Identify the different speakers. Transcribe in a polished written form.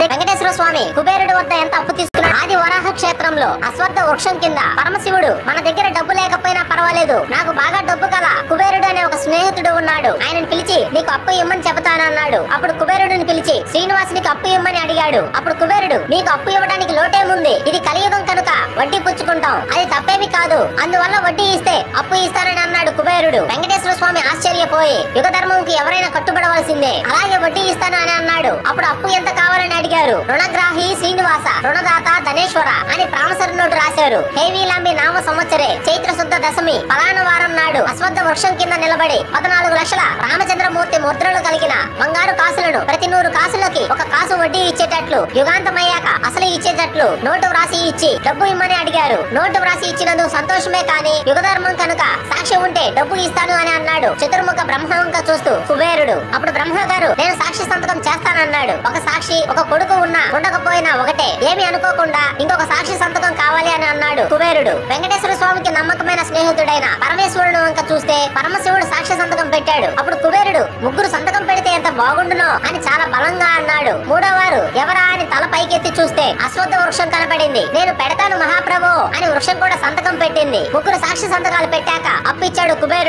Speaker 1: వెంకటేశ్వర స్వామి కుబేరుడు వద్ద ఎంత అప్పు తీసుకున్నాడు? ఆది వరాహ క్షేత్రంలో అశ్వత్థ వృక్షం కింద పరమశివుడు మన దగ్గర డబ్బు లేకపోయినా పర్వాలేదు, నాకు బాగా డబ్బు కల కుబేరుడు అనే ఒక స్నేహితుడు ఉన్నాడు, ఆయనను పిలిచి నీకు అప్పు ఇమ్మని చెబుతానన్నాడు. అప్పుడు కుబేరుడిని పిలిచి శ్రీనివాసునికి అప్పు ఇమ్మని అడిగాడు. అప్పుడు కుబేరుడు నీకు అప్పు ఇవ్వడానికి లోటేముంది, ఇది కలియుగం కనుక వడ్డీ పుచ్చుకుంటాం, అది తప్పేమి కాదు, అందువల్ల వడ్డీ ఇస్తే అప్పు ఇస్తానని అన్నాడు కుబేరుడు. వెంకటేశ్వర స్వామి ఆశ్చర్యపోయి యుగ ధర్మంకి ఎవరైనా కట్టుబడవలసిందే, అలాగే వడ్డీ ఇస్తాను అని అన్నాడు. అప్పుడు అప్పు ఎంత కావాలని అడిగారు. రుణగ్రాహి శ్రీనివాస, రుణదాత ధనేశ్వర అని ప్రామసరి నోటు రాశారు. హేవీలాంబి నామ సంవత్సరే చైత్ర శుద్ధ దశమి పలానా వారం నాడు అశ్వత్థ వృక్షం కింద నిలబడి 14 లక్షల రామచంద్రమూర్తి ముద్రలు కలిగిన బంగారు కాసులను ప్రతి 100 కాసులకి 1 కాసు వడ్డీ ఇచ్చేటట్లు, యుగాంతమయ్యాక అసలు ఇచ్చేటట్లు నోటు వ్రాసి ఇచ్చి డబ్బు ఇమ్మని అడిగారు. నోటు వ్రాసి ఇచ్చినందుకు సంతోషమే కాని యుగధర్మం కనుక సాక్షి ఉంటే డబ్బు ఇస్తాను అని అన్నాడు చతుర్ముఖ బ్రహ్మవంక చూస్తూ కుబేరుడు. అప్పుడు బ్రహ్మ గారు నేను సాక్షి సంతకం చేస్తానన్నాడు. ఒక సాక్షి ఒక కొడుకు ఉన్నా ఉండకపోయినా ఒకటే, ఏమి అనుకోకుండా ఇంకొక సాక్షి సంతకం కావాలి అని అన్నాడు కుబేరుడు. వెంకటేశ్వర స్వామికి నమ్మకమైన స్నేహితుడైన పరమేశ్వరుడు వంక చూస్తే పరమశివుడు సాక్షి సంతకం పెట్టాడు. అప్పుడు కుబేరుడు ముగ్గురు సంతకం పెడితే ఎంత బాగుండునో అని చాలా బలంగా అన్నాడు. మూడోవారు ఎవరా అని తల పైకెత్తి చూస్తే అశ్వత్థ వృక్షం కనపడింది. నేను పెడతాను మహాప్రభు అని వృక్షం కూడా సంతకం పెట్టింది. ముగ్గురు సాక్షి సంతకాలు పెట్టాక అప్పిచ్చాడు కుబేరుడు.